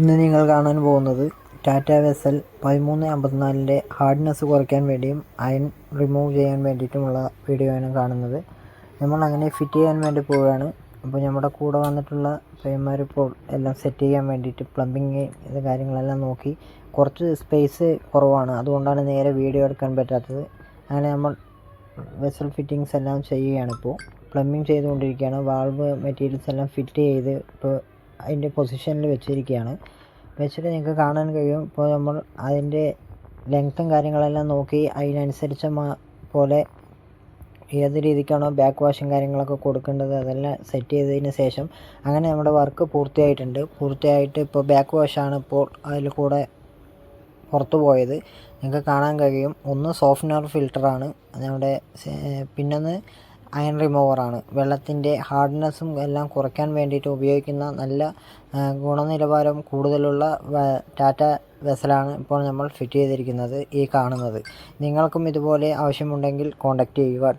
ഇന്ന് നിങ്ങൾ കാണാൻ പോകുന്നത് ടാറ്റ വെസൽ 1354-ൻ്റെ ഹാർഡ്നെസ് കുറയ്ക്കാൻ വേണ്ടിയും അയൺ റിമൂവ് ചെയ്യാൻ വേണ്ടിയിട്ടുമുള്ള വീഡിയോ ആണ് കാണുന്നത്. നമ്മൾ അങ്ങനെ ഫിറ്റ് ചെയ്യാൻ വേണ്ടി പോവുകയാണ്. അപ്പോൾ നമ്മുടെ കൂടെ വന്നിട്ടുള്ള പയ്യന്മാരിപ്പോൾ എല്ലാം സെറ്റ് ചെയ്യാൻ വേണ്ടിയിട്ട് പ്ലംബിങ് ഇത് കാര്യങ്ങളെല്ലാം നോക്കി. കുറച്ച് സ്പേസ് കുറവാണ്, അതുകൊണ്ടാണ് നേരെ വീഡിയോ എടുക്കാൻ പറ്റാത്തത്. അങ്ങനെ നമ്മൾ വെസൽ ഫിറ്റിങ്സ് എല്ലാം ചെയ്യുകയാണ്. ഇപ്പോൾ പ്ലംബിങ് ചെയ്തുകൊണ്ടിരിക്കുകയാണ്. വാൾവ് മെറ്റീരിയൽസ് എല്ലാം ഫിറ്റ് ചെയ്ത് ഇപ്പോൾ അതിൻ്റെ പൊസിഷനിൽ വെച്ചിരിക്കുകയാണ്. വെച്ചിട്ട് നിങ്ങൾക്ക് കാണാൻ കഴിയും. ഇപ്പോൾ നമ്മൾ അതിൻ്റെ ലെങ്ത്തും കാര്യങ്ങളെല്ലാം നോക്കി അതിനനുസരിച്ച് പോലെ ഏത് രീതിക്കാണോ ബാക്ക് വാഷും കാര്യങ്ങളൊക്കെ കൊടുക്കേണ്ടത് അതെല്ലാം സെറ്റ് ചെയ്തതിന് ശേഷം അങ്ങനെ നമ്മുടെ വർക്ക് പൂർത്തിയായിട്ട് ഇപ്പോൾ ബാക്ക് വാഷാണ് ഇപ്പോൾ അതിൽ കൂടെ പുറത്തു പോയത്. നിങ്ങൾക്ക് കാണാൻ കഴിയും. ഒന്ന് സോഫ്റ്റ്നർ ഫിൽറ്ററാണ് നമ്മുടെ, പിന്നൊന്ന് അയൺ റിമൂവറാണ്. വെള്ളത്തിൻ്റെ ഹാർഡ്നെസ്സും എല്ലാം കുറയ്ക്കാൻ വേണ്ടിയിട്ട് ഉപയോഗിക്കുന്ന നല്ല ഗുണനിലവാരം കൂടുതലുള്ള ടാറ്റ വെസലാണ് ഇപ്പോൾ നമ്മൾ ഫിറ്റ് ചെയ്തിരിക്കുന്നത്, ഈ കാണുന്നത്. നിങ്ങൾക്കും ഇതുപോലെ ആവശ്യമുണ്ടെങ്കിൽ കോൺടാക്റ്റ് ചെയ്യുക.